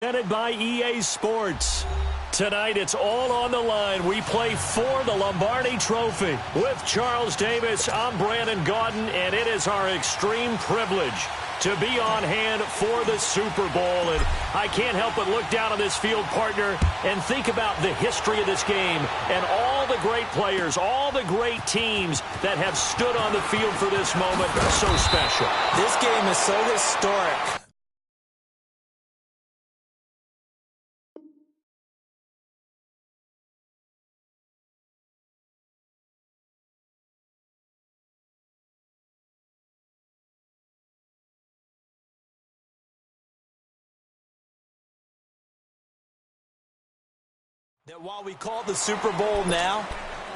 Presented by EA Sports. Tonight, it's all on the line. We play for the Lombardi Trophy. With Charles Davis, I'm Brandon Gaudin, and it is our extreme privilege to be on hand for the Super Bowl. And I can't help but look down on this field, partner, and think about the history of this game and all the great players, all the great teams that have stood on the field for this moment. So special. This game is so historic. That while we call it the Super Bowl now,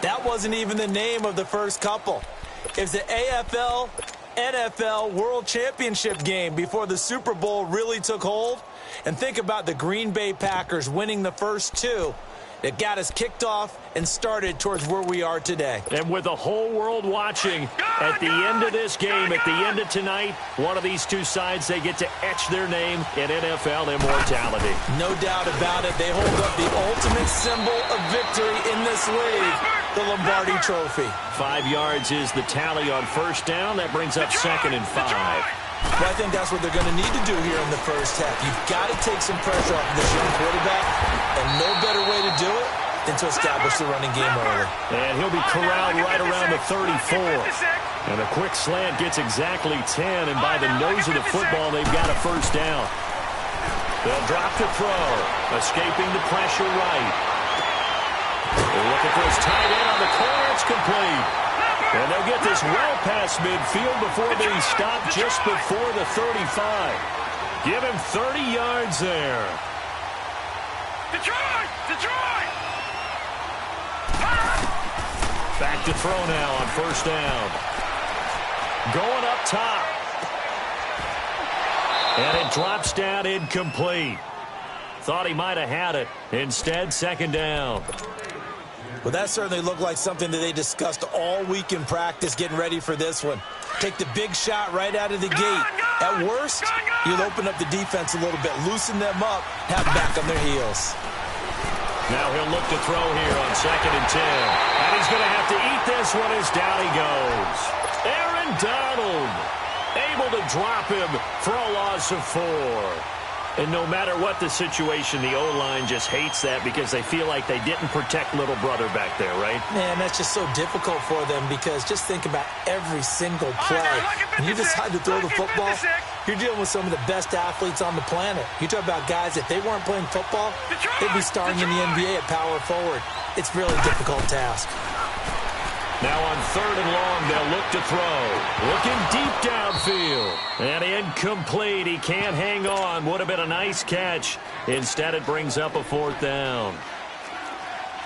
that wasn't even the name of the first couple. It was the AFL, NFL World Championship game before the Super Bowl really took hold. And think about the Green Bay Packers winning the first two. It got us kicked off and started towards where we are today. And with the whole world watching, at the end of this game, at the end of tonight, one of these two sides, they get to etch their name in NFL immortality. No doubt about it. They hold up the ultimate symbol of victory in this league, the Lombardi Trophy. 5 yards is the tally on first down. That brings up 2nd and 5. Well, I think that's what they're going to need to do here in the first half. You've got to take some pressure off of this young quarterback, and no better way to do it than to establish the running game early. And he'll be corralled right around the 34. And a quick slant gets exactly 10, and by the nose of the football, they've got a first down. They'll drop the throw, escaping the pressure right. They're looking for his tight end on the corner. It's complete. And they'll get this well past midfield before being stopped just before the 35. Give him 30 yards there. Detroit! Detroit! Back to throw now on first down. Going up top. And it drops down incomplete. Thought he might have had it. Instead, 2nd down. Well, that certainly looked like something that they discussed all week in practice getting ready for this one. Take the big shot right out of the gate. At worst, you'll open up the defense a little bit, loosen them up, have back on their heels. Now he'll look to throw here on 2nd and 10. And he's going to have to eat this one as down he goes. Aaron Donald able to drop him for a loss of 4. And no matter what the situation, the O-line just hates that because they feel like they didn't protect little brother back there, right? Man, that's just so difficult for them because just think about every single play. When you decide to throw the football, you're dealing with some of the best athletes on the planet. You talk about guys, if they weren't playing football, they'd be starring in the NBA at power forward. It's a really difficult task. Now on 3rd and long, they'll look to throw. Looking deep downfield. And incomplete. He can't hang on. Would have been a nice catch. Instead, it brings up a 4th down.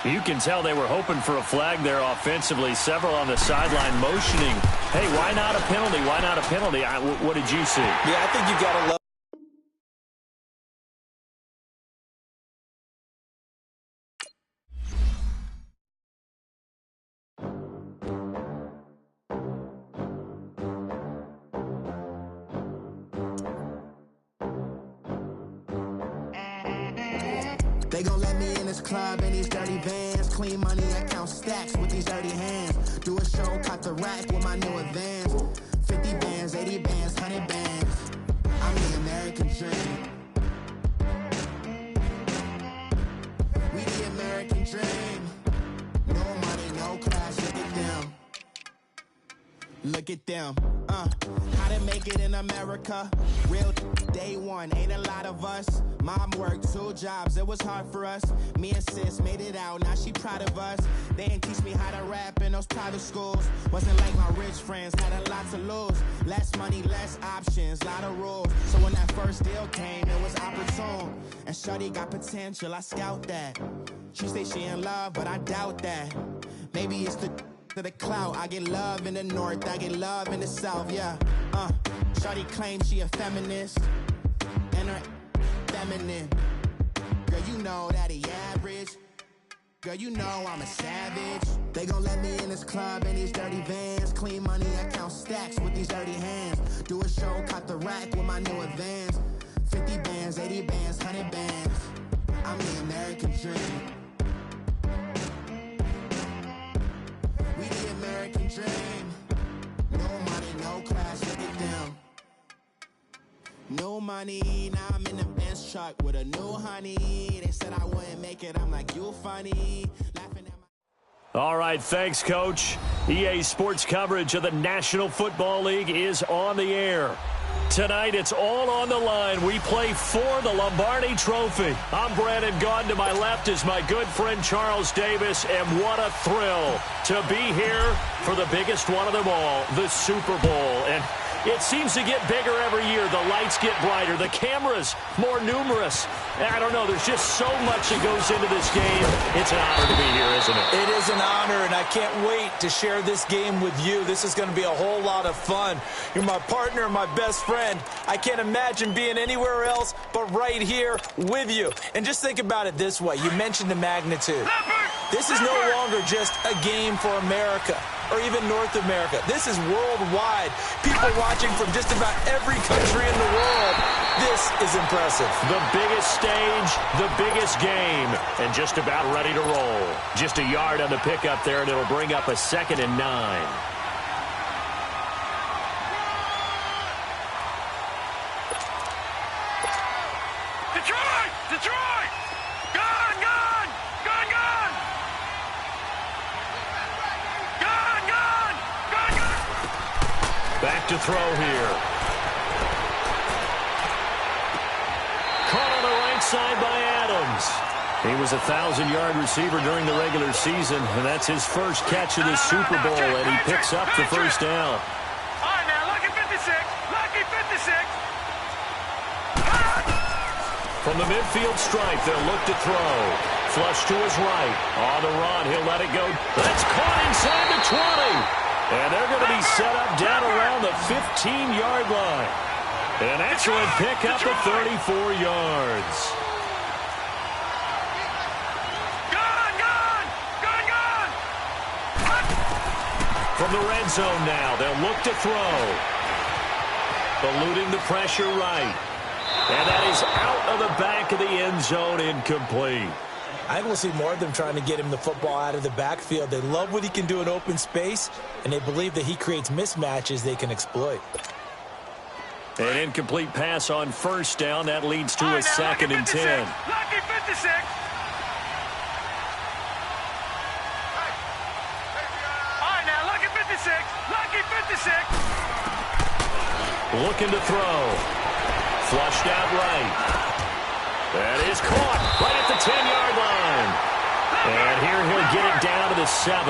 You can tell they were hoping for a flag there offensively. Several on the sideline motioning. Hey, why not a penalty? Why not a penalty? What did you see? Yeah, I think you got to love. They gon' let me in this club in these dirty vans. Clean money, I count stacks with these dirty hands. Do a show, cut the rack with my new advance. 50 bands, 80 bands, 100 bands. I'm the American dream. We the American dream. No money, no class, look at them. Look at them. How to make it in America. Real day one, ain't a lot of us. Mom worked 2 jobs, it was hard for us. Me and sis made it out, now she proud of us. They didn't teach me how to rap in those private schools. Wasn't like my rich friends, had a lot to lose. Less money, less options, lot of rules. So when that first deal came, it was opportune. And shorty got potential, I scout that. She say she in love, but I doubt that. Maybe it's the clout. I get love in the north, I get love in the south, yeah. Shorty claims she a feminist, and her feminine. Girl, you know that he average. Girl, you know I'm a savage. They gon' let me in this club in these dirty vans. Clean money, I count stacks with these dirty hands. Do a show, cut the rack with my new advance. 50 bands, 80 bands, 100 bands. I'm the American dream. We the American dream. No money, no class, look at them. No money, now I'm in the Benz truck with a new honey. They said I wouldn't make it, I'm like, you funny. Laughing at my... All right, thanks, Coach. EA Sports coverage of the National Football League is on the air. Tonight, it's all on the line. We play for the Lombardi Trophy. I'm Brandon Gaudin. To my left is my good friend Charles Davis, and what a thrill to be here for the biggest one of them all, the Super Bowl. And it seems to get bigger every year. The lights get brighter. The cameras more numerous. I don't know. There's just so much that goes into this game. It's an honor to be here, isn't it? It is an honor, and I can't wait to share this game with you. This is going to be a whole lot of fun. You're my partner, my best friend. I can't imagine being anywhere else but right here with you. And just think about it this way. You mentioned the magnitude. This is no longer just a game for America or even North America. This is worldwide. People watching from just about every country in the world. This is impressive. The biggest stage, the biggest game, and just about ready to roll. Just a yard on the pickup there, and it'll bring up a 2nd and 9. Detroit! Detroit! Gone! Gone! Gone! Gone! Gone! Gone! Gone! Gone! Back to throw here. Caught on the right side by Adams. He was a 1,000-yard receiver during the regular season, and that's his first catch of the Super Bowl, and he picks up the first down. All right, now, lucky 56. Lucky 56. From the midfield stripe, they'll look to throw. Flush to his right. On the run, he'll let it go. That's caught inside the 20. And they're going to be set up down around the 15-yard line. An excellent pickup of 34 yards. Gone! Gone! Gone! Gone! From the red zone now, they'll look to throw. Eluding the pressure right. And that is out of the back of the end zone, incomplete. I think we'll see more of them trying to get him the football out of the backfield. They love what he can do in open space, and they believe that he creates mismatches they can exploit. An incomplete pass on first down. That leads to a 2nd and 10. Lucky 56. All right, now, lucky 56. Lucky 56. Looking to throw. Flushed out right. That is caught right at the 10-yard line. And here he'll get it down to the 7.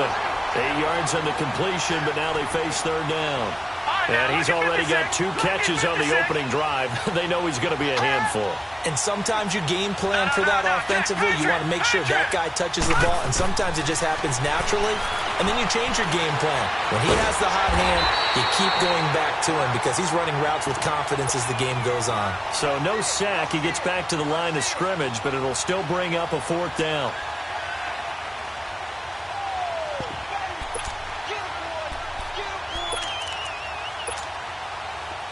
8 yards on the completion, but now they face third down. And he's already got 2 catches on the opening drive. They know he's going to be a handful. And sometimes you game plan for that offensively. You want to make sure that guy touches the ball, and sometimes it just happens naturally. And then you change your game plan. When he has the hot hand, you keep going back to him because he's running routes with confidence as the game goes on. So no sack. He gets back to the line of scrimmage, but it'll still bring up a 4th down.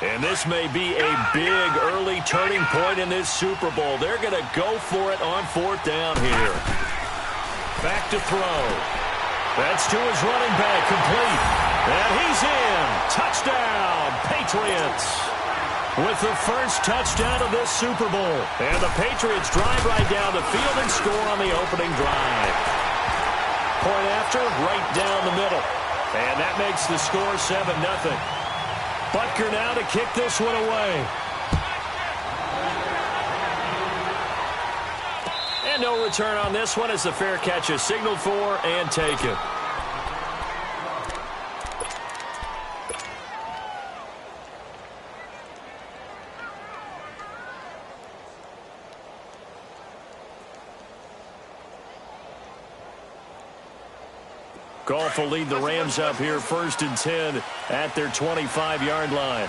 And this may be a big early turning point in this Super Bowl. They're going to go for it on 4th down here. Back to throw. That's to his running back, complete. And he's in. Touchdown, Patriots. With the first touchdown of this Super Bowl. And the Patriots drive right down the field and score on the opening drive. Point after, right down the middle. And that makes the score 7-0. Butker now to kick this one away. And no return on this one as the fair catch is signaled for and taken. Goff will lead the Rams up here 1st and 10 at their 25-yard line.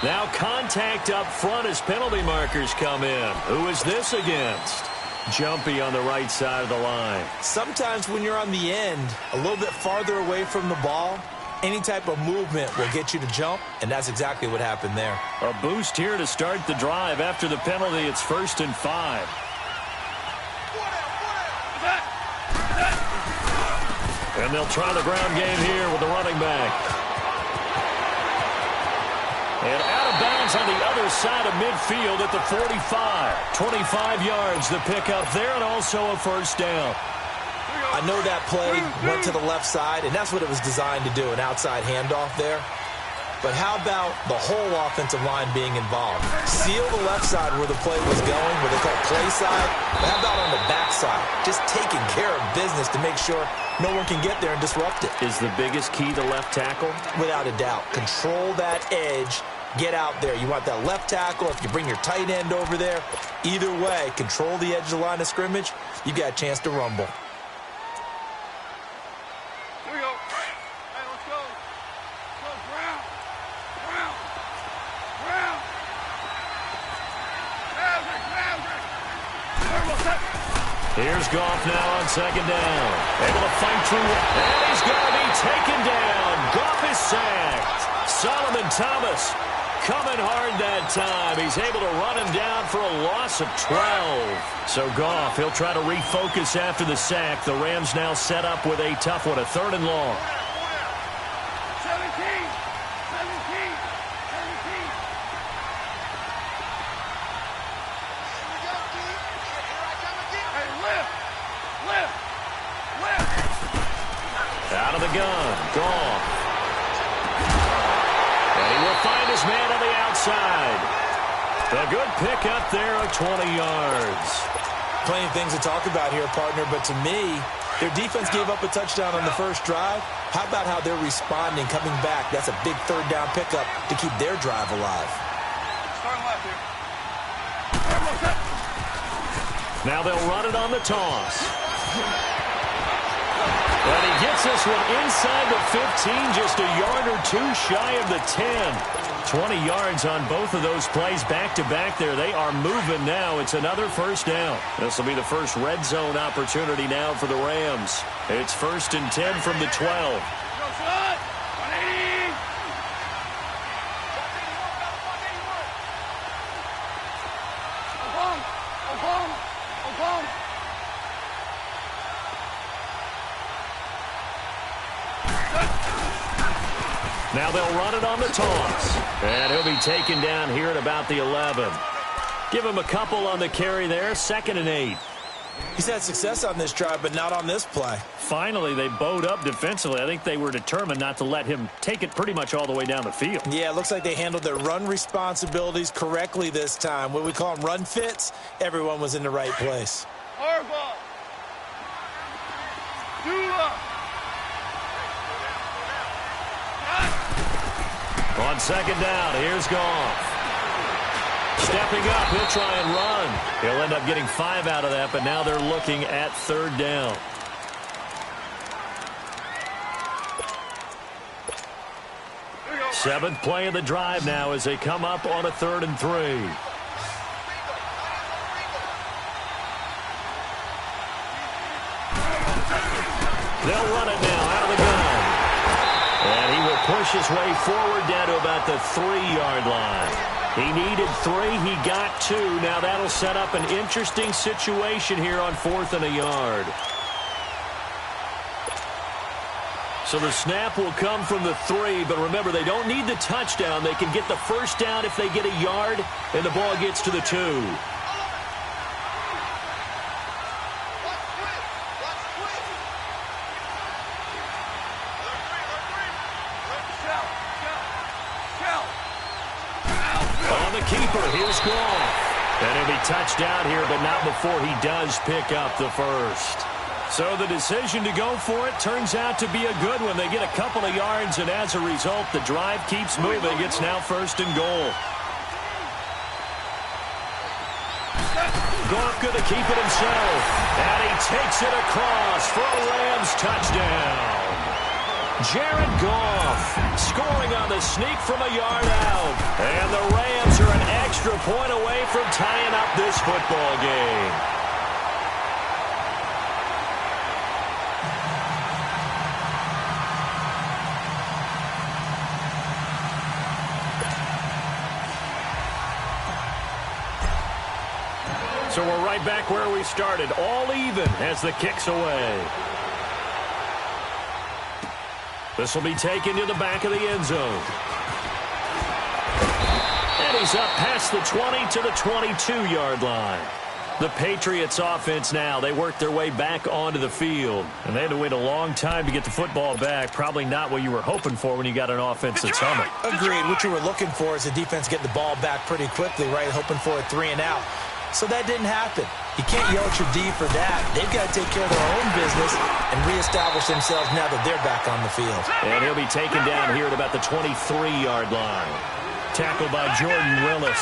Now contact up front as penalty markers come in. Who is this against? Jumpy on the right side of the line. Sometimes when you're on the end, a little bit farther away from the ball, Any type of movement will get you to jump, and that's exactly what happened there. A boost here to start the drive. After the penalty, it's 1st and 5. And they'll try the ground game here with the running back. And out of bounds on the other side of midfield at the 45. 25 yards the pickup there, and also a 1st down. I know that play went to the left side, and that's what it was designed to do, an outside handoff there. But how about the whole offensive line being involved? Seal the left side where the play was going, where they call play side. But how about on the back side? Just taking care of business to make sure no one can get there and disrupt it. Is the biggest key the left tackle? Without a doubt. Control that edge. Get out there. You want that left tackle. If you bring your tight end over there, either way, control the edge of the line of scrimmage, you got a chance to rumble. Here's Goff now on 2nd down. Able to fight through, and he's going to be taken down. Goff is sacked. Solomon Thomas coming hard that time. He's able to run him down for a loss of 12. So Goff, he'll try to refocus after the sack. The Rams now set up with a tough one, a 3rd and long. 17. Out of the gun, Goff. And he will find his man on the outside. A good pickup there of 20 yards. Plenty of things to talk about here, partner, but to me, their defense gave up a touchdown on the first drive. How about how they're responding, coming back? That's a big 3rd down pickup to keep their drive alive. Now they'll run it on the toss. And he gets this one inside the 15, just a yard or two shy of the 10. 20 yards on both of those plays back-to-back there. They are moving now. It's another 1st down. This will be the first red zone opportunity now for the Rams. It's 1st and 10 from the 12. Now they'll run it on the toss. And he'll be taken down here at about the 11. Give him a couple on the carry there. 2nd and 8. He's had success on this drive, but not on this play. Finally, they bowed up defensively. I think they were determined not to let him take it pretty much all the way down the field. Yeah, it looks like they handled their run responsibilities correctly this time. What we call them run fits, everyone was in the right place. Harbaugh. Dula. On 2nd down, here's Goff. Stepping up, he'll try and run. He'll end up getting 5 out of that, but now they're looking at 3rd down. Seventh play of the drive now as they come up on a 3rd and 3. They'll run it now out of the gun. And he will push his way forward down to about the 3-yard line. He needed 3. He got 2. Now that'll set up an interesting situation here on 4th and a yard. So the snap will come from the 3, but remember, they don't need the touchdown. They can get the 1st down if they get a yard, and the ball gets to the 2. Keeper, here's Goff. And he'll be touched down here, but not before he does pick up the 1st. So the decision to go for it turns out to be a good one. They get a couple of yards, and as a result, the drive keeps moving. It's now 1st and goal. Goff going to keep it himself. And he takes it across for a Rams touchdown. Jared Goff scoring on the sneak from a yard out. And the Rams are an extra point away from tying up this football game. So we're right back where we started, all even as the kick's away. This will be taken to the back of the end zone. And he's up past the 20 to the 22-yard line. The Patriots offense now, they work their way back onto the field. And they had to wait a long time to get the football back. Probably not what you were hoping for when you got an offense that's humming. Agreed. What you were looking for is the defense getting the ball back pretty quickly, right? Hoping for a 3 and out. So that didn't happen. You can't yell at your D for that. They've got to take care of their own business and reestablish themselves now that they're back on the field. And he'll be taken down here at about the 23-yard line. Tackled by Jordan Willis.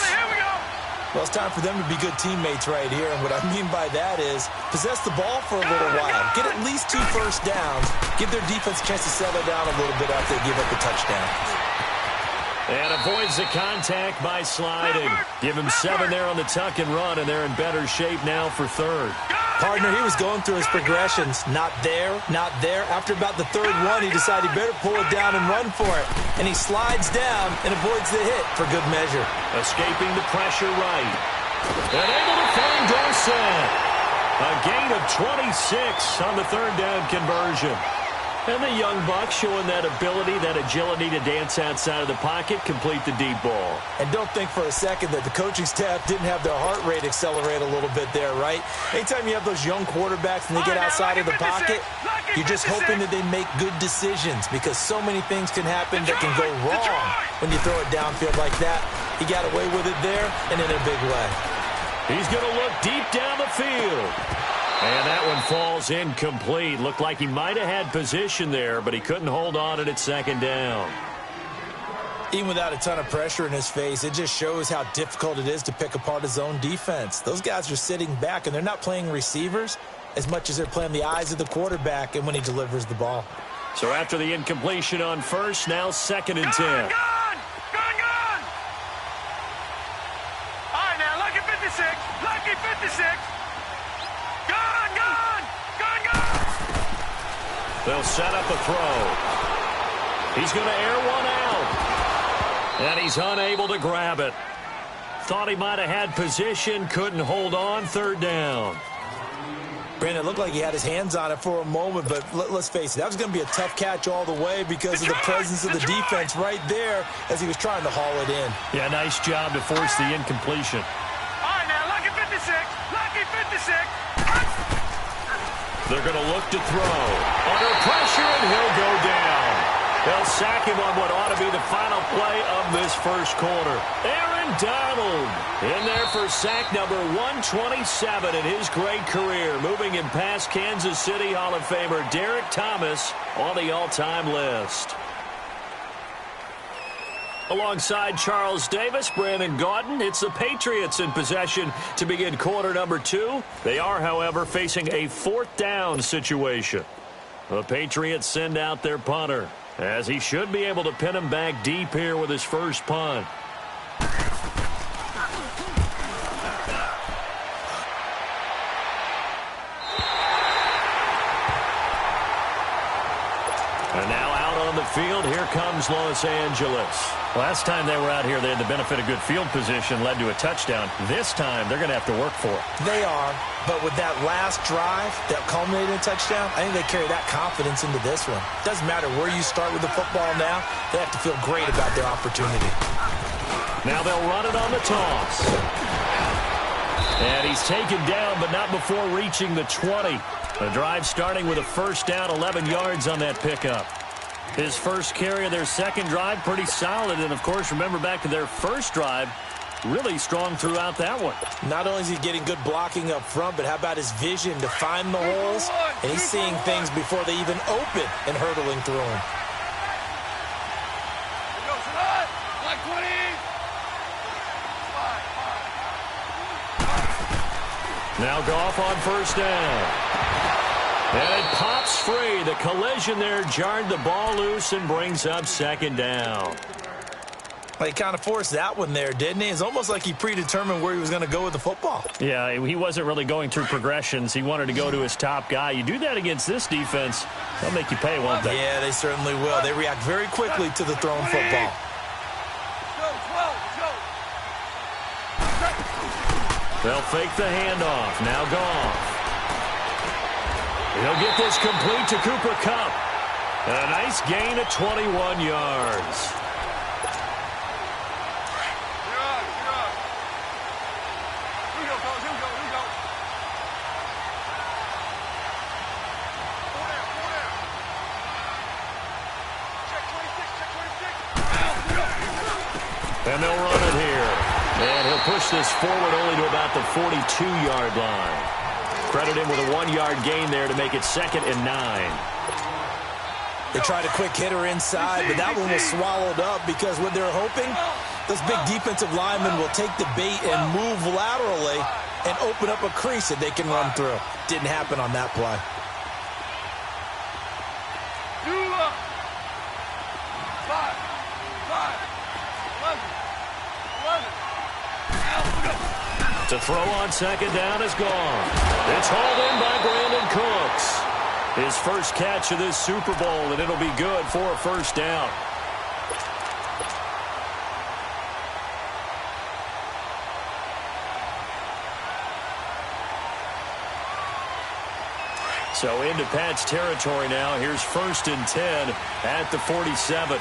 Well, it's time for them to be good teammates right here. And what I mean by that is possess the ball for a little while. Get at least 2 first downs. Give their defense a chance to settle down a little bit after they give up the touchdown. And avoids the contact by sliding. Give him 7 there on the tuck and run, and they're in better shape now for third. Partner, he was going through his progressions. Not there, not there. After about the third one, he decided he better pull it down and run for it. And he slides down and avoids the hit for good measure. Escaping the pressure right. And able to find Dorsett. A gain of 26 on the third down conversion. And the young buck showing that ability, that agility to dance outside of the pocket, complete the deep ball. And don't think for a second that the coaching staff didn't have their heart rate accelerate a little bit there, right? Anytime you have those young quarterbacks and they get outside of the pocket, you're just hoping that they make good decisions because so many things can happen that can go wrong when you throw it downfield like that. He got away with it there and in a big way. He's going to look deep down the field. And that one falls incomplete. Looked like he might have had position there, but he couldn't hold on at second down. Even without a ton of pressure in his face, it just shows how difficult it is to pick apart his own defense. Those guys are sitting back, and they're not playing receivers as much as they're playing the eyes of the quarterback and when he delivers the ball. So after the incompletion on first, now 2nd and 10. Gone! All right, now, lucky 56. Lucky 56. They'll set up a throw. He's going to air one out. And he's unable to grab it. Thought he might have had position, couldn't hold on, 3rd down. Brandon, it looked like he had his hands on it for a moment, but let's face it, that was going to be a tough catch all the way because of the presence of the defense right there as he was trying to haul it in. Yeah, nice job to force the incompletion. All right, now, lucky 56. Lucky 56. They're going to look to throw. Under pressure, and he'll go down. They'll sack him on what ought to be the final play of this first quarter. Aaron Donald in there for sack number 127 in his great career. Moving him past Kansas City Hall of Famer Derek Thomas on the all-time list. Alongside Charles Davis, Brandon Gaudin, it's the Patriots in possession to begin quarter number 2. They are, however, facing a 4th down situation. The Patriots send out their punter, as he should be able to pin him back deep here with his first punt. And now out on the field, here comes Los Angeles. Last time they were out here, they had the benefit of good field position, led to a touchdown. This time, they're going to have to work for it. They are, but with that last drive that culminated in a touchdown, I think they carry that confidence into this one. Doesn't matter where you start with the football now, they have to feel great about their opportunity. Now they'll run it on the toss. And he's taken down, but not before reaching the 20. The drive starting with a first down, 11 yards on that pickup. His first carry of their second drive, pretty solid. And, of course, remember back to their first drive, really strong throughout that one. Not only is he getting good blocking up front, but how about his vision to find the holes? And he's seeing things before they even open and hurdling through them. Now Goff on first down. And it pops free. The collision there jarred the ball loose and brings up 2nd down. Well, he kind of forced that one there, didn't he? It's almost like he predetermined where he was going to go with the football. Yeah, he wasn't really going through progressions. He wanted to go to his top guy. You do that against this defense, they'll make you pay, won't they? Yeah, they certainly will. They react very quickly to the thrown football. They'll fake the handoff. Now Goff. He'll get this complete to Cooper Kupp. A nice gain of 21 yards. And they'll run it here. And he'll push this forward only to about the 42-yard line. Credit him with a 1-yard gain there to make it 2nd and 9. They tried a quick hitter inside, but that one was swallowed up because what they're hoping, those big defensive linemen will take the bait and move laterally and open up a crease that they can run through. Didn't happen on that play. To throw on 2nd down is gone. It's hauled in by Brandon Cooks. His first catch of this Super Bowl, and it'll be good for a 1st down. So into Pat's territory now. Here's 1st and 10 at the 47.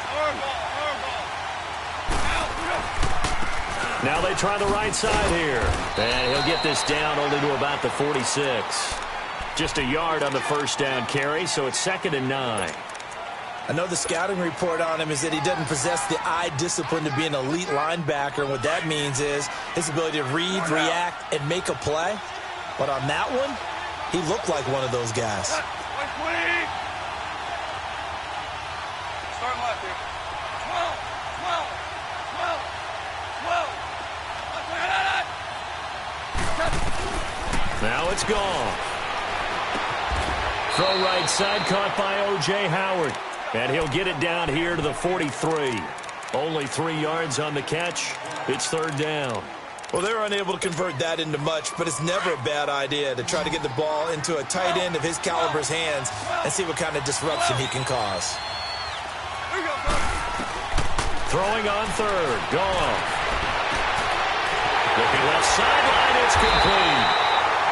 Now they try the right side here. And he'll get this down only to about the 46. Just a yard on the 1st down carry, so it's 2nd and 9. I know the scouting report on him is that he doesn't possess the eye discipline to be an elite linebacker. And what that means is his ability to read, react, and make a play. But on that one, he looked like one of those guys. Start left here. 12, 12, 12, 12. Now it's gone. Throw right side caught by O.J. Howard. And he'll get it down here to the 43. Only 3 yards on the catch. It's 3rd down. Well, they're unable to convert that into much, but it's never a bad idea to try to get the ball into a tight end of his caliber's hands and see what kind of disruption he can cause. Throwing on 3rd. Gone. Looking left sideline. It's complete.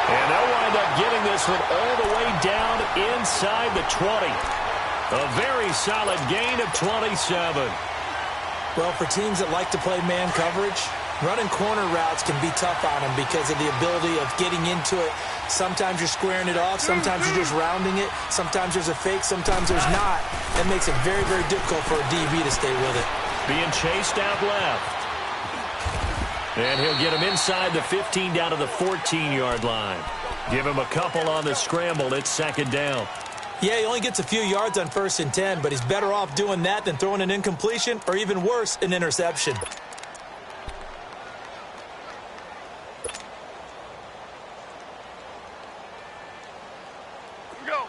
And they'll wind up getting this one all the way down inside the 20. A very solid gain of 27. Well, for teams that like to play man coverage, running corner routes can be tough on them because of the ability of getting into it. Sometimes you're squaring it off. Sometimes you're just rounding it. Sometimes there's a fake. Sometimes there's not. That makes it very, very difficult for a DB to stay with it. Being chased out left. And he'll get him inside the 15 down to the 14-yard line. Give him a couple on the scramble. It's 2nd down. Yeah, he only gets a few yards on 1st and 10, but he's better off doing that than throwing an incompletion or even worse, an interception. Go.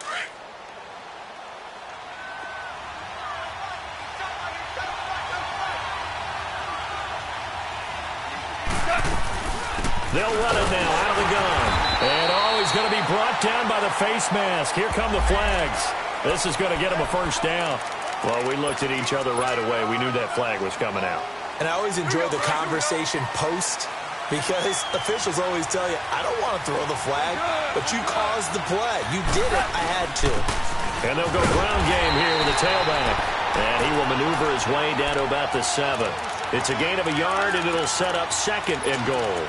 They'll run it now out of the gun. And he's going to be brought down by the face mask. Here come the flags. This is going to get him a 1st down. Well, we looked at each other right away. We knew that flag was coming out. And I always enjoy the conversation post because officials always tell you, I don't want to throw the flag, but you caused the play. You did it. I had to. And they'll go ground game here with the tailback. And he will maneuver his way down to about the 7. It's a gain of a yard, and it'll set up 2nd and goal.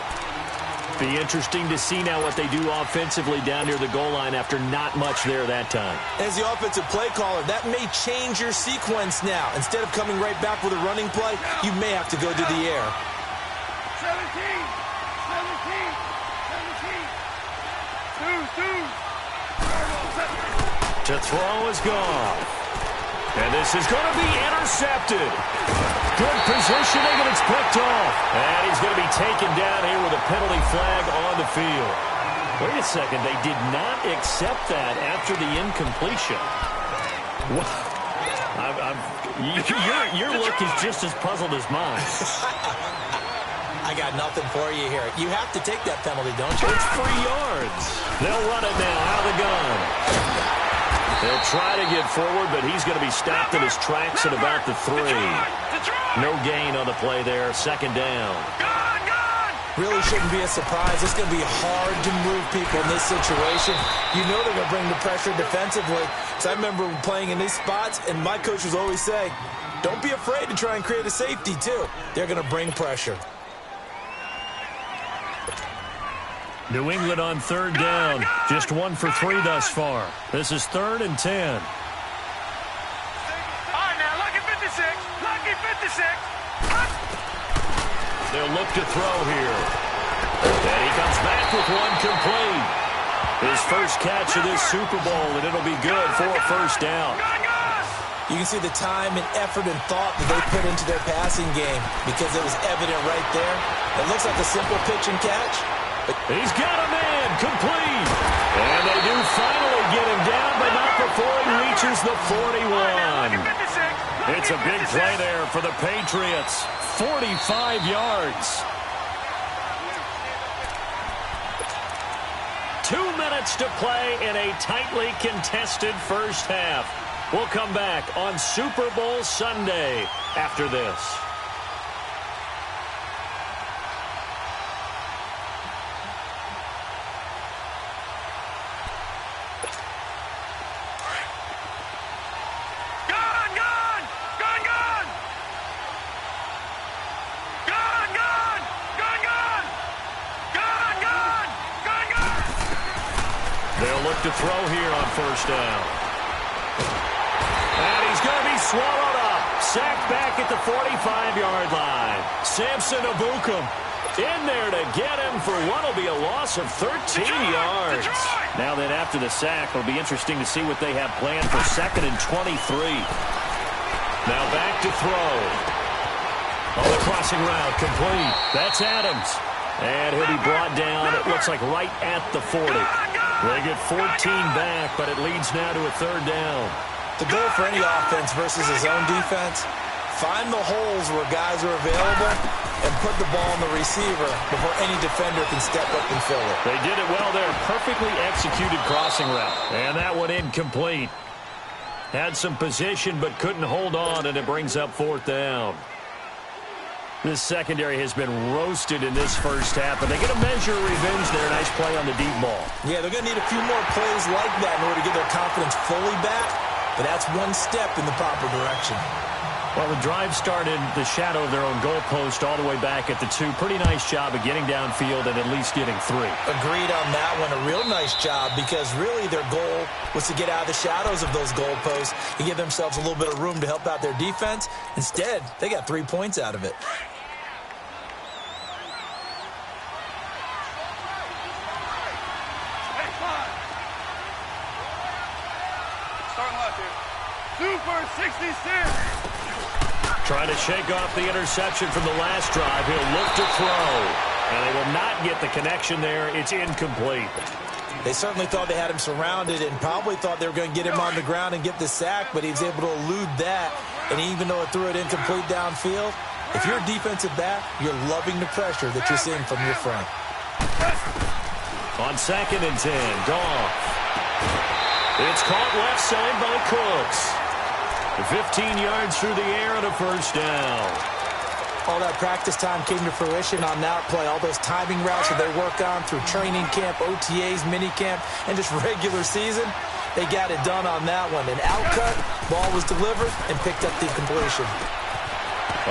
Be interesting to see now what they do offensively down near the goal line after not much there that time. As the offensive play caller, that may change your sequence now. Instead of coming right back with a running play, you may have to go to the air. 17, 17, 2. To throw is gone. And this is going to be intercepted. Good positioning, and it's picked off. And he's going to be taken down here with a penalty flag on the field. Wait a second. They did not accept that after the incompletion. Your look is just as puzzled as mine. I got nothing for you here. You have to take that penalty, don't you? It's 3 yards. They'll run it now out of the gun. They'll try to get forward, but he's going to be stopped in his tracks at about the 3. No gain on the play there. 2nd down. really shouldn't be a surprise. It's going to be hard to move people in this situation. You know they're going to bring the pressure defensively. So I remember playing in these spots, and my coaches always say, don't be afraid to try and create a safety, too. They're going to bring pressure. New England on third down. Just 1 for 3 thus far. This is 3rd and 10. All right, now, lucky 56. Lucky 56. They'll look to throw here. And he comes back with one complete. His first catch of this Super Bowl, and it'll be good for a first down. You can see the time and effort and thought that they put into their passing game because it was evident right there. It looks like a simple pitch and catch. He's got a man, complete. And they do finally get him down, but not before he reaches the 41. It's a big play there for the Patriots. 45 yards. 2 minutes to play in a tightly contested first half. We'll come back on Super Bowl Sunday after this. To throw here on first down. And he's going to be swallowed up. Sacked back at the 45-yard line. Samson Ebukam in there to get him for what will be a loss of 13 yards. Now then, after the sack, it'll be interesting to see what they have planned for 2nd and 23. Now back to throw. On the crossing route, complete. That's Adams. And he'll be brought down, it looks like right at the 40. They get 14 back, but it leads now to a 3rd down. The goal for any offense versus his own defense, find the holes where guys are available and put the ball on the receiver before any defender can step up and fill it. They did it well there. Perfectly executed crossing route. And that one incomplete. Had some position but couldn't hold on, and it brings up 4th down. This secondary has been roasted in this first half, but they get a measure of revenge there. Nice play on the deep ball. Yeah, they're going to need a few more plays like that in order to get their confidence fully back, but that's one step in the proper direction. Well, the drive started the shadow of their own goalpost all the way back at the 2. Pretty nice job of getting downfield and at least getting 3. Agreed on that one. A real nice job because really their goal was to get out of the shadows of those goalposts and give themselves a little bit of room to help out their defense. Instead, they got 3 points out of it. Super 66. Trying to shake off the interception from the last drive. He'll look to throw. And they will not get the connection there. It's incomplete. They certainly thought they had him surrounded and probably thought they were going to get him on the ground and get the sack, but he was able to elude that. And even though it threw it incomplete downfield, if you're a defensive back, you're loving the pressure that you're seeing from your front. On 2nd and 10, Goff. It's caught left side by Cooks. 15 yards through the air and a first down. All that practice time came to fruition on that play. All those timing routes that they work on through training camp, OTAs, minicamp, and just regular season, they got it done on that one. An outcut, ball was delivered, and picked up the completion.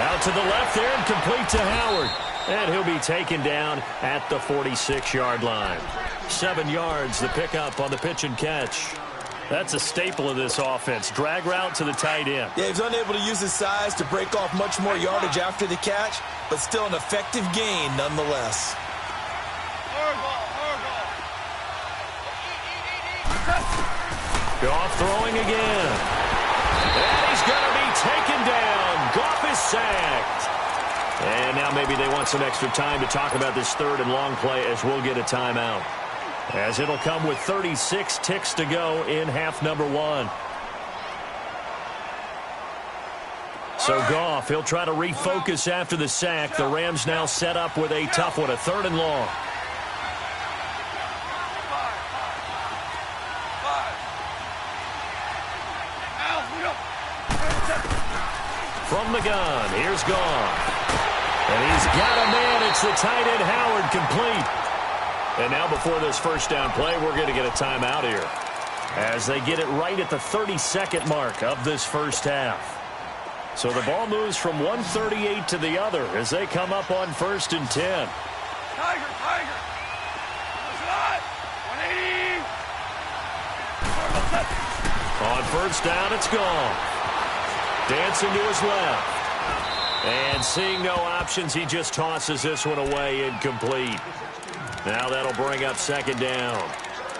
Out to the left there and complete to Howard. And he'll be taken down at the 46-yard line. 7 yards, the pickup on the pitch and catch. That's a staple of this offense. Drag route to the tight end. Yeah, he's unable to use his size to break off much more yardage after the catch, but still an effective gain nonetheless. Goff throwing again. And he's going to be taken down. Goff is sacked. And now maybe they want some extra time to talk about this 3rd and long play as we'll get a timeout. As it'll come with 36 ticks to go in half number 1. So Goff, he'll try to refocus after the sack. The Rams now set up with a tough one, a 3rd and long. From the gun, here's Goff. And he's got a man at Takes the tight end Howard complete. And now before this first down play, we're going to get a timeout here, as they get it right at the 30-second mark of this first half. So the ball moves from 138 to the other as they come up on 1st and 10. Tiger. Listen on. 180. On first down, it's gone. Dancing to his left. And seeing no options, he just tosses this one away, incomplete. Now that'll bring up 2nd down.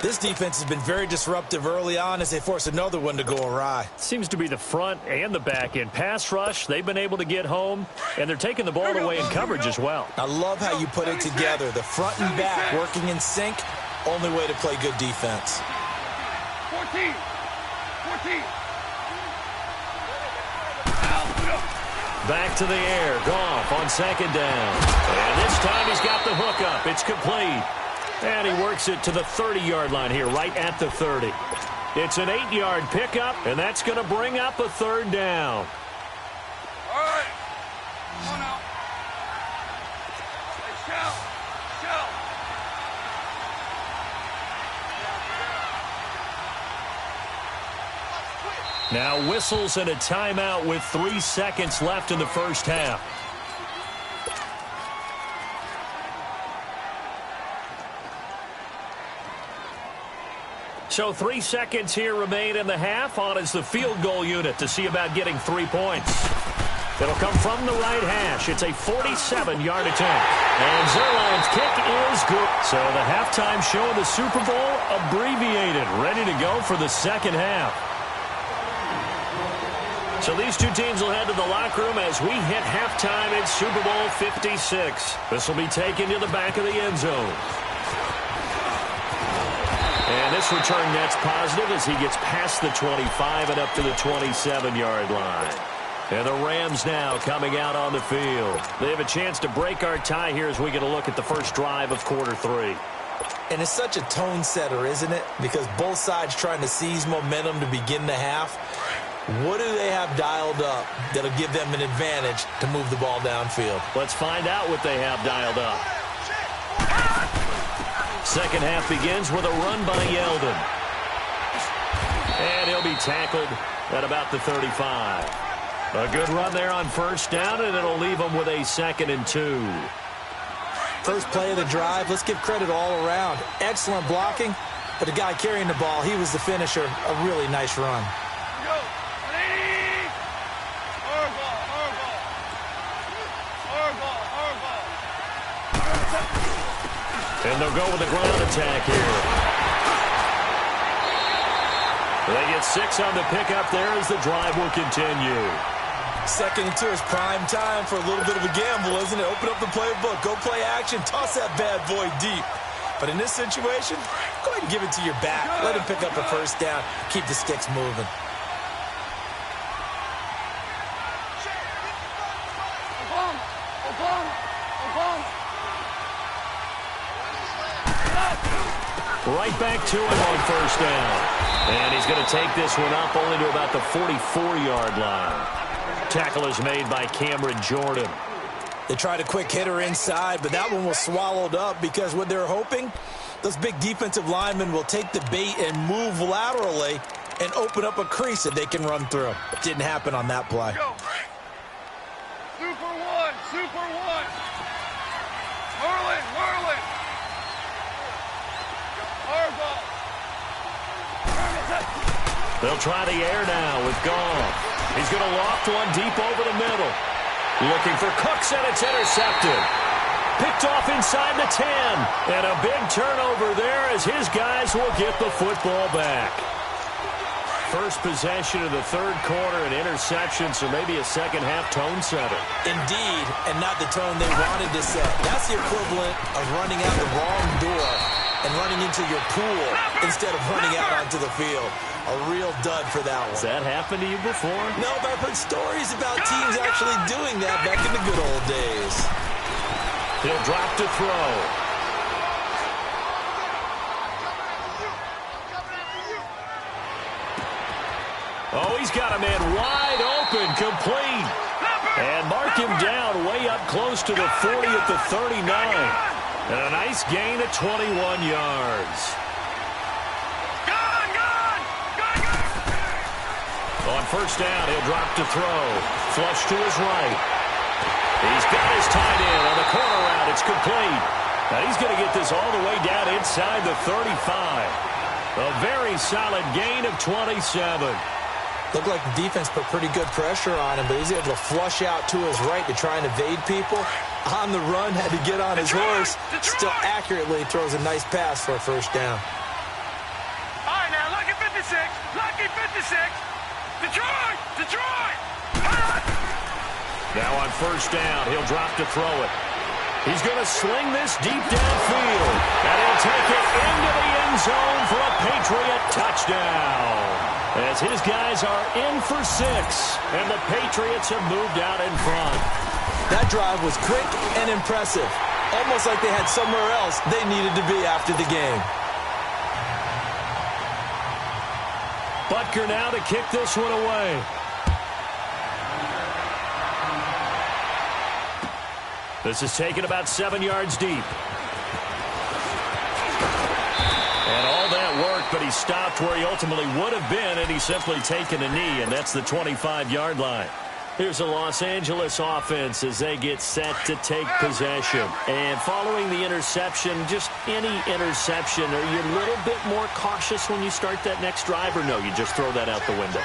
This defense has been very disruptive early on as they force another one to go awry. Seems to be the front and the back end. Pass rush, they've been able to get home, and they're taking the ball away in coverage as well. I love how you put it together. The front and back working in sync. Only way to play good defense. 14. Back to the air. Goff on 2nd down. And this time he's got the hook up. It's complete. And he works it to the 30-yard line here, right at the 30. It's an 8-yard pickup, and that's going to bring up a 3rd down. All right. Come on now. Hey, shout. Now whistles and a timeout with 3 seconds left in the first half. So 3 seconds here remain in the half. On is the field goal unit to see about getting 3 points. It'll come from the right hash. It's a 47-yard attempt. And Zerline's kick is good. So the halftime show of the Super Bowl abbreviated, ready to go for the second half. So these two teams will head to the locker room as we hit halftime in Super Bowl 56. This will be taken to the back of the end zone. And this return net's positive as he gets past the 25 and up to the 27-yard line. And the Rams now coming out on the field. They have a chance to break our tie here as we get a look at the first drive of quarter 3. And it's such a tone setter, isn't it? Because both sides trying to seize momentum to begin the half. What do they have dialed up that'll give them an advantage to move the ball downfield? Let's find out what they have dialed up. Second half begins with a run by Yeldon. And he'll be tackled at about the 35. A good run there on first down, and it'll leave them with a 2nd and 2. First play of the drive, let's give credit all around. Excellent blocking, but the guy carrying the ball, he was the finisher. A really nice run. And they'll go with the ground attack here. They get 6 on the pickup there as the drive will continue. 2nd and 2 is prime time for a little bit of a gamble, isn't it? Open up the playbook, go play action, toss that bad boy deep. But in this situation, go ahead and give it to your back. Let him pick up a first down, keep the sticks moving. Right back to him on first down. And he's going to take this one up only to about the 44-yard line. Tackle is made by Cameron Jordan. They tried a quick hitter inside, but that one was swallowed up because what they're hoping, those big defensive linemen will take the bait and move laterally and open up a crease that they can run through. Didn't happen on that play. Super one. Merlin. They'll try the air now with Goff. He's going to loft one deep over the middle. Looking for Cooks, and it's intercepted. Picked off inside the 10. And a big turnover there as his guys will get the football back. First possession of the third quarter, an interception, so maybe a second-half tone setter. Indeed, and not the tone they wanted to set. That's the equivalent of running out the wrong door and running into your pool instead of running out onto the field. A real dud for that one. Has that happened to you before? No, but I've heard stories about teams actually doing that back in the good old days. He'll drop to throw. Oh, he's got a man wide open, complete. And mark him down way up close to the 40 at the 39. And a nice gain of 21 yards. On first down, he'll drop to throw. Flush to his right. He's got his tight end on the corner route. It's complete. Now he's going to get this all the way down inside the 35. A very solid gain of 27. Looked like the defense put pretty good pressure on him, but he's able to flush out to his right to try and evade people. On the run, had to get on his horse. Still accurately throws a nice pass for a first down. All right, now, lucky 56. Lucky 56. Detroit! Detroit! Now on first down, he'll drop to throw it. He's going to sling this deep downfield. And he'll take it into the end zone for a Patriot touchdown. As his guys are in for 6, and the Patriots have moved out in front. That drive was quick and impressive. Almost like they had somewhere else they needed to be after the game. Butker now to kick this one away. This is taken about 7 yards deep. And all that worked, but he stopped where he ultimately would have been, and he's simply taken a knee, and that's the 25-yard line. Here's the Los Angeles offense as they get set to take possession. And following the interception, just any interception, are you a little bit more cautious when you start that next drive, or no, you just throw that out the window?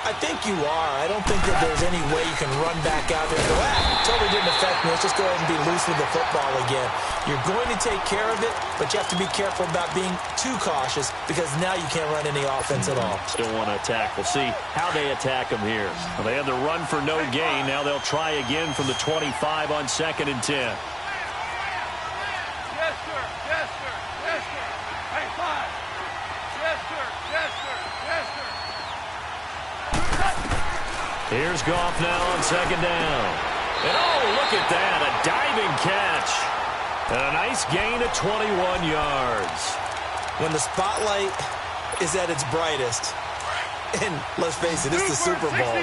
I think you are. I don't think that there's any way you can run back out there and go, totally didn't affect me. Let's just go ahead and be loose with the football again. You're going to take care of it, but you have to be careful about being too cautious because now you can't run any offense at all. Still want to attack. We'll see how they attack him here. Well, they had the run for no gain. Now they'll try again from the 25 on 2nd and 10. Yes, sir. Yes, sir. Yes, sir. Hey, 5. Yes, sir. Yes, sir. Yes, sir. Here's Goff now on 2nd down. And oh, look at that, a diving catch. And a nice gain of 21 yards. When the spotlight is at its brightest, and let's face it, it's the Super Bowl,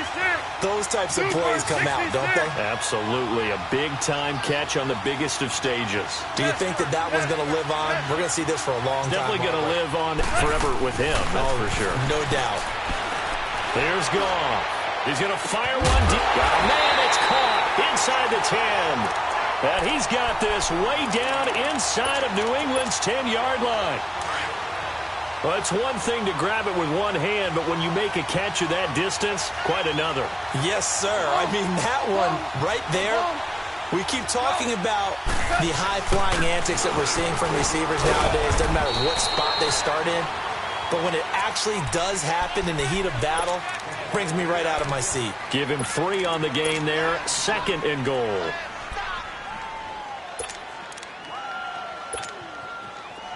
those types of plays come out, don't they? Absolutely, a big-time catch on the biggest of stages. Do you think that that one's going to live on? We're going to see this for a long time. Definitely going to live on forever with him, that's for sure. No doubt. There's Goff. He's going to fire one deep. Oh, man, it's caught inside the 10. And he's got this way down inside of New England's 10-yard line. Well, it's one thing to grab it with one hand, but when you make a catch of that distance, quite another. Yes, sir. I mean, that one right there, we keep talking about the high-flying antics that we're seeing from receivers nowadays. Doesn't matter what spot they start in. But when it actually does happen in the heat of battle, brings me right out of my seat. Give him 3 on the game there. 2nd and goal.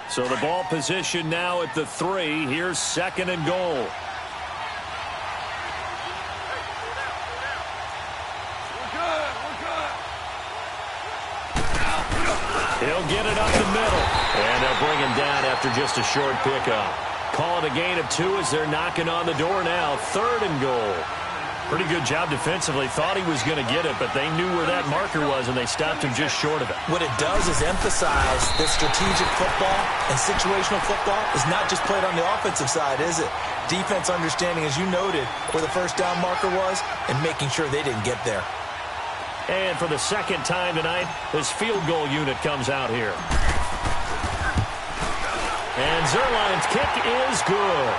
So the ball position now at the 3. Here's 2nd and goal. He'll get it up the middle. And they'll bring him down after just a short pickup. Call it a gain of 2 as they're knocking on the door now. 3rd and goal. Pretty good job defensively. Thought he was going to get it, but they knew where that marker was, and they stopped him just short of it. What it does is emphasize that strategic football and situational football is not just played on the offensive side, is it? Defense understanding, as you noted, where the first down marker was and making sure they didn't get there. And for the 2nd time tonight, this field goal unit comes out here. And Zerline's kick is good.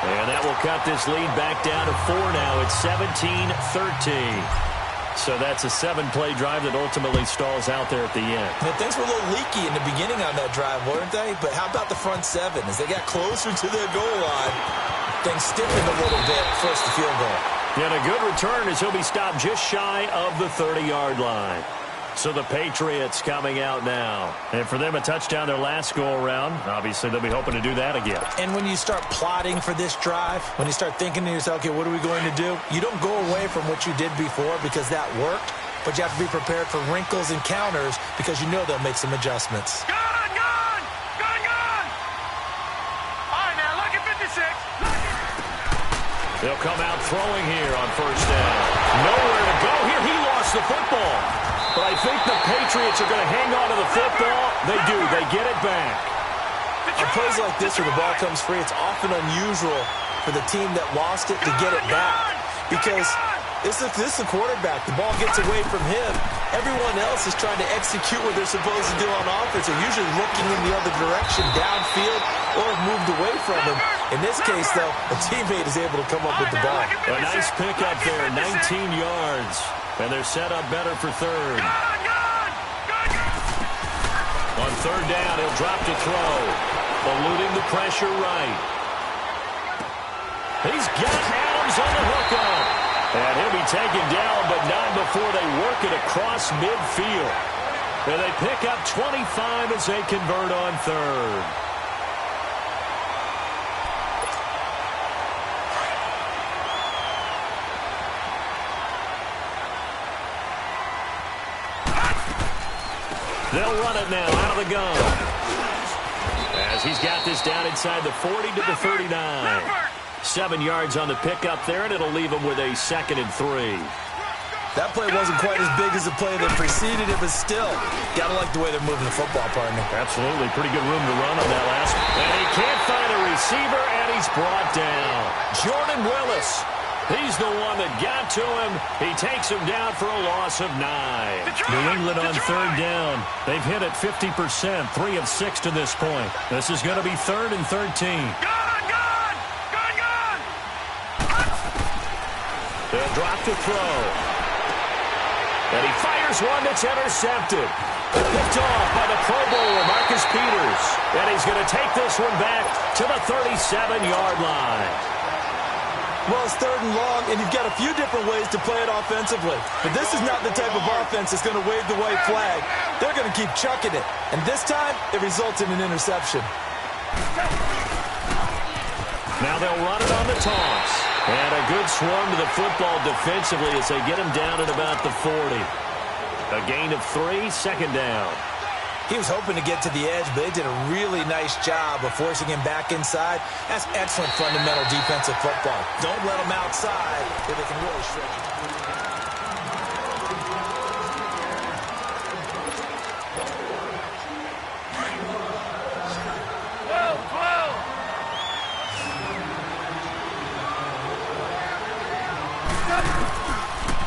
And that will cut this lead back down to 4 now. It's 17-13. So that's a 7-play drive that ultimately stalls out there at the end. Now, things were a little leaky in the beginning on that drive, weren't they? But how about the front 7? As they got closer to their goal line, things stiffened a little bit, forced the field goal. And a good return as he'll be stopped just shy of the 30-yard line. So the Patriots coming out now. And for them, a touchdown their last go-around. Obviously, they'll be hoping to do that again. And when you start plotting for this drive, when you start thinking to yourself, okay, what are we going to do? You don't go away from what you did before because that worked, but you have to be prepared for wrinkles and counters because you know they'll make some adjustments. Gun! All right, now, look at 56. They'll come out throwing here on first down. Nowhere to go here. He lost the football. But I think the Patriots are going to hang on to the football. They do. They get it back. On plays like this where the ball comes free, it's often unusual for the team that lost it to get it back. Because this is the quarterback. The ball gets away from him. Everyone else is trying to execute what they're supposed to do on offense. They're usually looking in the other direction, downfield, or have moved away from him. In this case, though, a teammate is able to come up with the ball. A nice pickup there, 19 yards. And they're set up better for third. On third down, he'll drop to throw. Eluding the pressure right. He's got Adams on the hookup. And he'll be taken down, but not before they work it across midfield. And they pick up 25 as they convert on third. They'll run it now out of the gun. As he's got this down inside the 40 to the 39. 7 yards on the pickup there, and it'll leave him with a 2nd and 3. That play wasn't quite as big as the play that preceded it, but still, got to like the way they're moving the football, partner. Absolutely. Pretty good room to run on that last one. And he can't find a receiver, and he's brought down. Jordan Willis. He's the one that got to him. He takes him down for a loss of 9. New England on third down. They've hit it 50%, 3 of 6 to this point. This is going to be 3rd and 13. They'll drop to throw. And he fires one that's intercepted. Picked off by the Pro Bowler, Marcus Peters. And he's going to take this one back to the 37-yard line. Well, it's 3rd and long, and you've got a few different ways to play it offensively. But this is not the type of offense that's going to wave the white flag. They're going to keep chucking it. And this time, it results in an interception. Now they'll run it on the toss. And a good swarm to the football defensively as they get him down at about the 40. A gain of 3, 2nd down. He was hoping to get to the edge, but they did a really nice job of forcing him back inside. That's excellent fundamental defensive football. Don't let them outside, or they can really shrink it.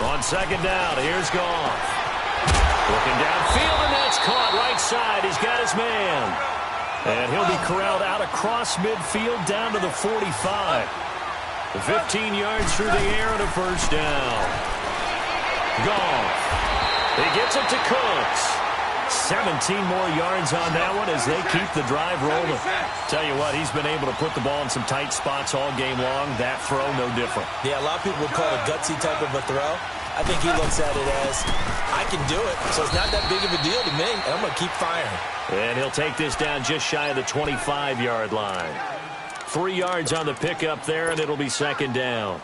On 2nd down, here's Goff. Looking downfield, and that's caught right side. He's got his man. And he'll be corralled out across midfield down to the 45. 15 yards through the air and a 1st down. Goff. He gets it to Cooks. 17 more yards on that one as they keep the drive rolling. Tell you what, he's been able to put the ball in some tight spots all game long. That throw, no different. Yeah, a lot of people would call it a gutsy type of a throw. I think he looks at it as, I can do it, so it's not that big of a deal to me, and I'm going to keep firing. And he'll take this down just shy of the 25-yard line. 3 yards on the pickup there, and it'll be 2nd down.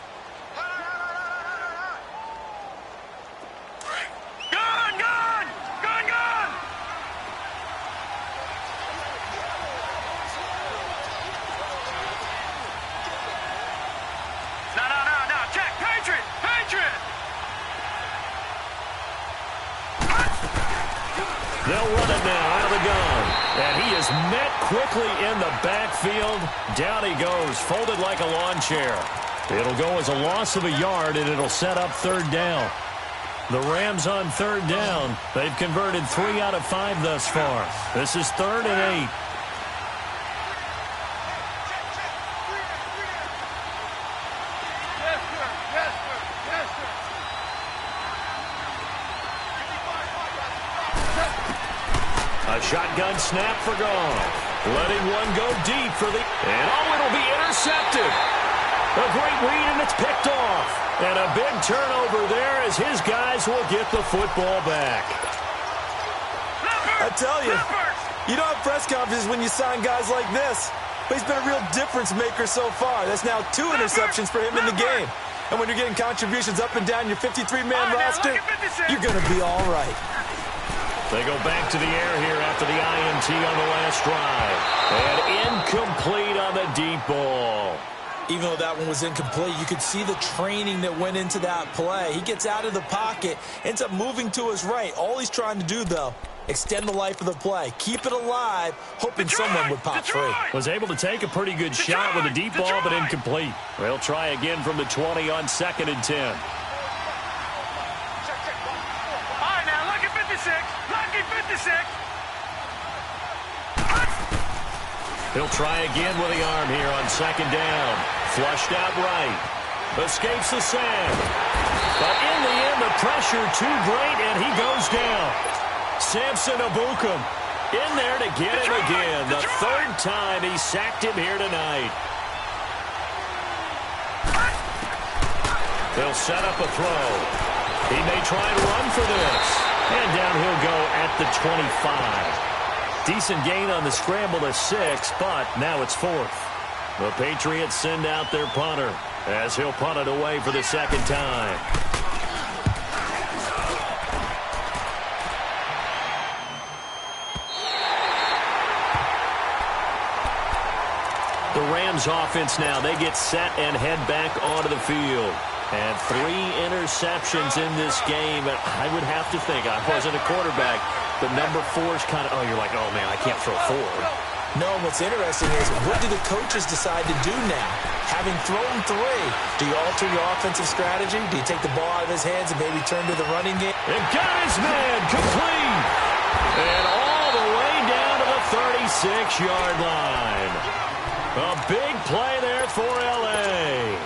They'll run it now out of the gun. And he is met quickly in the backfield. Down he goes, folded like a lawn chair. It'll go as a loss of a yard, and it'll set up 3rd down. The Rams on 3rd down. They've converted 3 out of 5 thus far. This is 3rd and 8. A shotgun snap for Goff. Letting one go deep for the... And it'll be intercepted. A great read, and it's picked off. And a big turnover there as his guys will get the football back. I tell you, you don't have press conferences when you sign guys like this. But he's been a real difference maker so far. That's now 2 interceptions for him in the game. And when you're getting contributions up and down your 53-man roster, you're going to be all right. They go back to the air here after the INT on the last drive. And incomplete on the deep ball. Even though that one was incomplete, you could see the training that went into that play. He gets out of the pocket, ends up moving to his right. All he's trying to do, though, extend the life of the play. Keep it alive, hoping someone would pop free. Was able to take a pretty good shot with a deep ball, but incomplete. They'll try again from the 20 on 2nd and 10. All right, now, lucky 56. Lucky 56. He'll try again with the arm here on 2nd down. Flushed out right. Escapes the sand. But in the end, the pressure too great, and he goes down. Samson Abukum in there to get him again. The 3rd time he sacked him here tonight. They'll set up a throw. He may try and run for this. And down he'll go at the 25. Decent gain on the scramble to 6, but now it's 4th. The Patriots send out their punter as he'll punt it away for the 2nd time. The Rams offense now, they get set and head back onto the field. And 3 interceptions in this game. I would have to think, I wasn't a quarterback, but number 4 is kind of, oh, you're like, oh, man, I can't throw 4. No, what's interesting is, what do the coaches decide to do now? Having thrown 3, do you alter your offensive strategy? Do you take the ball out of his hands and maybe turn to the running game? And got his man complete. And all the way down to the 36-yard line. A big play there for L.A.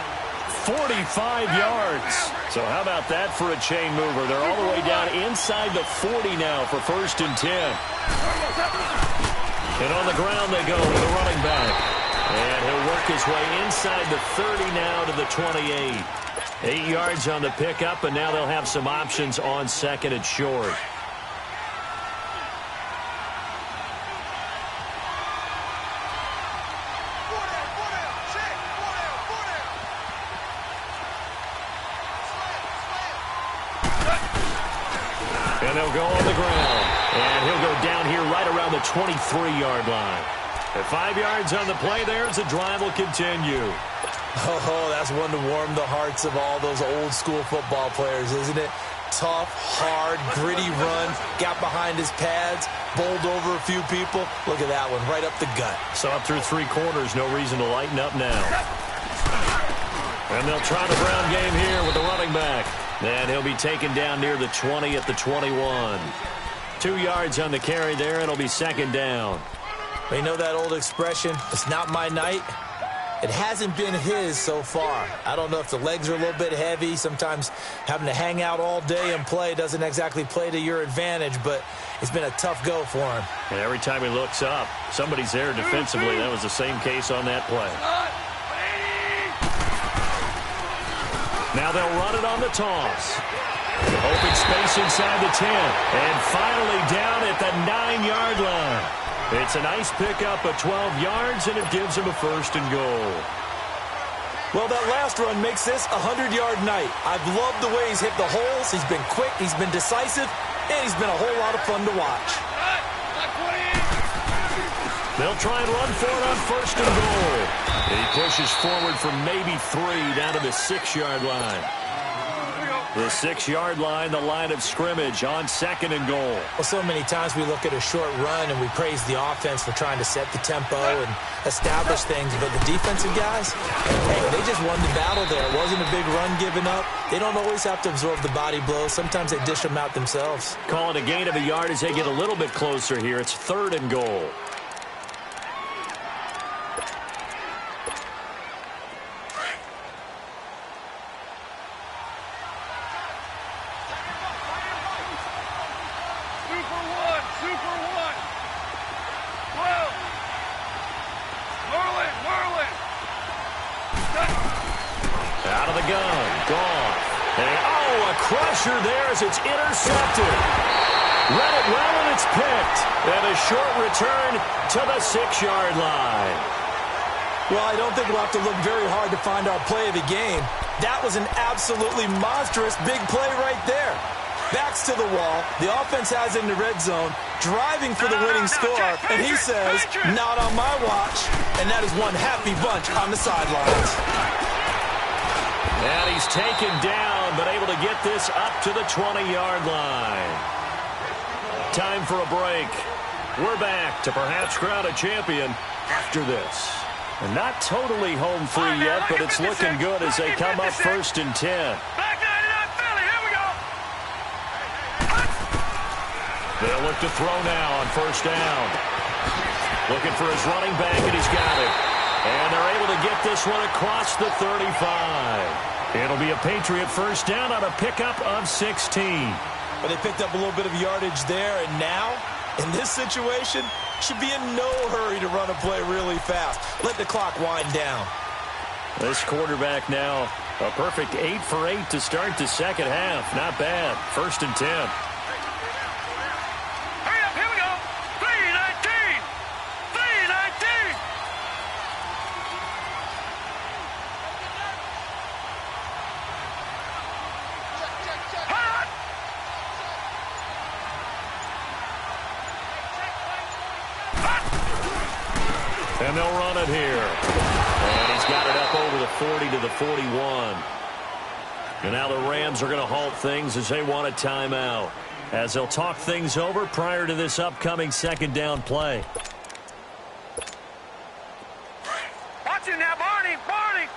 45 yards. So how about that for a chain mover? They're all the way down inside the 40 now for 1st and 10. And on the ground they go with the running back. And he'll work his way inside the 30 now to the 28. 8 yards on the pickup, and now they'll have some options on 2nd and short. And they'll go on the ground. And he'll go down here right around the 23-yard line. At 5 yards on the play there as the drive will continue. Oh, that's one to warm the hearts of all those old-school football players, isn't it? Tough, hard, gritty run. Got behind his pads, bowled over a few people. Look at that one, right up the gut. Saw up through 3 quarters. No reason to lighten up now. And they'll try the ground game here with the running back. And he'll be taken down near the 20 at the 21. 2 yards on the carry there. It'll be 2nd down. You know that old expression, it's not my night? It hasn't been his so far. I don't know if the legs are a little bit heavy. Sometimes having to hang out all day and play doesn't exactly play to your advantage, but it's been a tough go for him. And every time he looks up, somebody's there defensively. That was the same case on that play. Now they'll run it on the toss. Open space inside the 10. And finally down at the 9-yard line. It's a nice pickup of 12 yards, and it gives him a 1st and goal. Well, that last run makes this a 100-yard night. I've loved the way he's hit the holes. He's been quick, he's been decisive, and he's been a whole lot of fun to watch. They'll try and run for it on 1st and goal. He pushes forward for maybe 3 down to the 6-yard line. The 6-yard line, the line of scrimmage on 2nd and goal. Well, so many times we look at a short run and we praise the offense for trying to set the tempo and establish things, but the defensive guys, hey, they just won the battle there. It wasn't a big run given up. They don't always have to absorb the body blows. Sometimes they dish them out themselves. Call it a gain of a yard as they get a little bit closer here. It's 3rd and goal. Crusher there as it's intercepted. Read it well and it's picked. And a short return to the 6-yard line. Well, I don't think we'll have to look very hard to find our play of the game. That was an absolutely monstrous big play right there. Backs to the wall. The offense has it in the red zone, driving for the winning score, and he says, not on my watch. And that is one happy bunch on the sidelines. And he's taken down, but able to get this up to the 20-yard line. Time for a break. We're back to perhaps crown a champion after this. And not totally home free yet, but it's looking good as they come up 1st and 10. They'll look to throw now on 1st down. Looking for his running back, and he's got it. And they're able to get this one across the 35. It'll be a Patriot 1st down on a pickup of 16. But they picked up a little bit of yardage there, and now, in this situation, should be in no hurry to run a play really fast. Let the clock wind down. This quarterback now, a perfect 8 for 8 to start the second half. Not bad. 1st and 10. And they'll run it here. And he's got it up over the 40 to the 41. And now the Rams are going to halt things as they want a timeout, as they'll talk things over prior to this upcoming 2nd down play. Watch it now, Barney! Barney!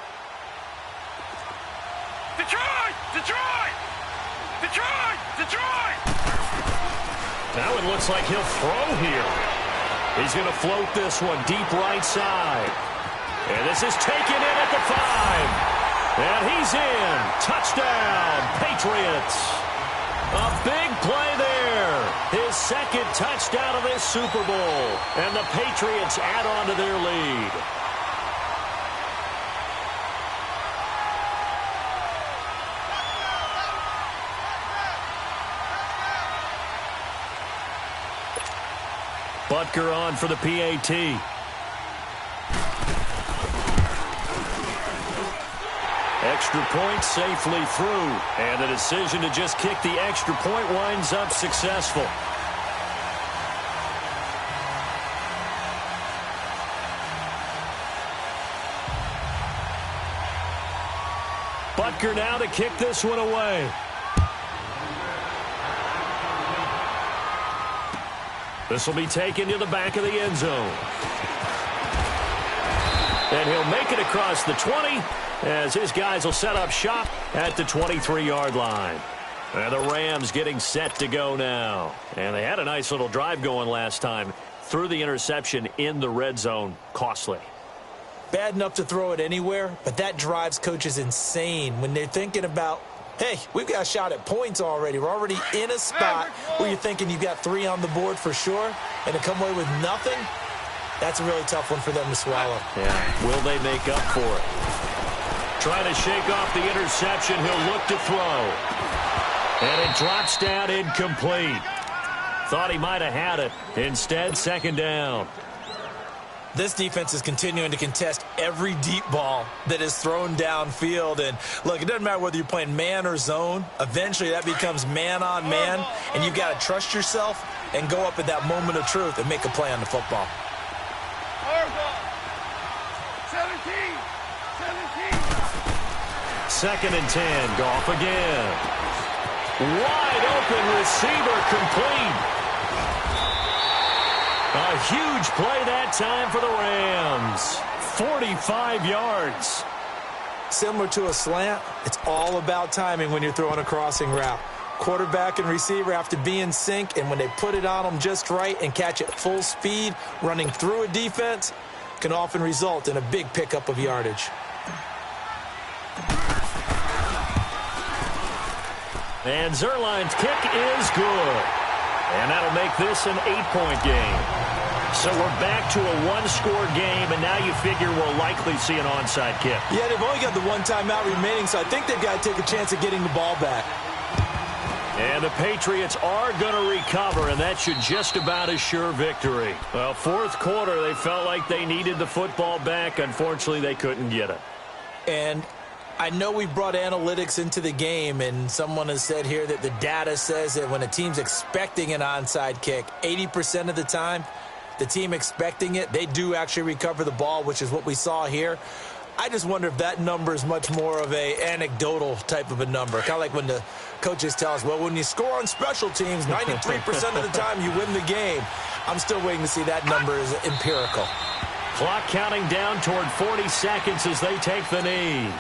Detroit! Detroit! Detroit! Detroit! Now it looks like he'll throw here. He's going to float this one deep right side. And this is taken in at the 5. And he's in. Touchdown, Patriots. A big play there. His 2nd touchdown of this Super Bowl. And the Patriots add on to their lead. Butker on for the PAT. Extra point safely through. And the decision to just kick the extra point winds up successful. Butker now to kick this one away. This will be taken to the back of the end zone. And he'll make it across the 20 as his guys will set up shop at the 23-yard line. And the Rams getting set to go now. And they had a nice little drive going last time. Threw the interception in the red zone. Costly. Bad enough to throw it anywhere, but that drives coaches insane when they're thinking about, hey, we've got a shot at points already. We're already in a spot where you're thinking you've got 3 on the board for sure, and to come away with nothing, that's a really tough one for them to swallow. Yeah, will they make up for it? Trying to shake off the interception. He'll look to throw. And it drops down incomplete. Thought he might have had it. Instead, 2nd down. This defense is continuing to contest every deep ball that is thrown downfield. And, look, it doesn't matter whether you're playing man or zone. Eventually, that becomes man on man. And you've got to trust yourself and go up at that moment of truth and make a play on the football. 2nd and 10. Goff again. Wide open receiver complete. A huge play that time for the Rams. 45 yards. Similar to a slant, it's all about timing when you're throwing a crossing route. Quarterback and receiver have to be in sync, and when they put it on them just right and catch it full speed, running through a defense can often result in a big pickup of yardage. And Zerline's kick is good. And that'll make this an 8-point game. So we're back to a one-score game, and now you figure we'll likely see an onside kick. Yeah, they've only got the one timeout remaining, so I think they've got to take a chance at getting the ball back. And the Patriots are going to recover, and that should just about assure victory. Well, 4th quarter, they felt like they needed the football back. Unfortunately, they couldn't get it. And I know we brought analytics into the game, and someone has said here that the data says that when a team's expecting an onside kick, 80% of the time, the team expecting it, they do actually recover the ball, which is what we saw here. I just wonder if that number is much more of a anecdotal type of a number. Kind of like when the coaches tell us, well, when you score on special teams, 93% of the time you win the game. I'm still waiting to see that number is empirical. Clock counting down toward 40 seconds as they take the knee.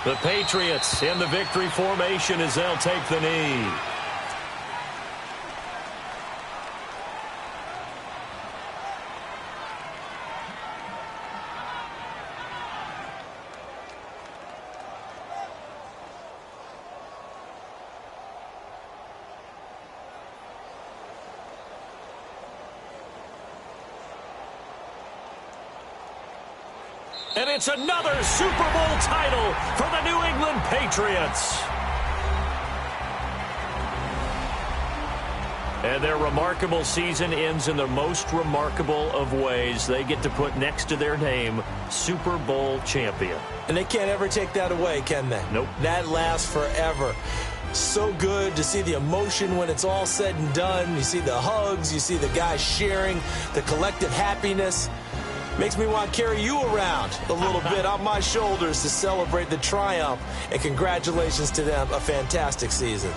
The Patriots in the victory formation as they'll take the knee. And it's another Super Bowl title for the New England Patriots. And their remarkable season ends in the most remarkable of ways. They get to put next to their name, Super Bowl champion. And they can't ever take that away, can they? Nope. That lasts forever. So good to see the emotion when it's all said and done. You see the hugs, you see the guys sharing, the collective happiness. Makes me want to carry you around a little bit on my shoulders to celebrate the triumph. And congratulations to them, a fantastic season.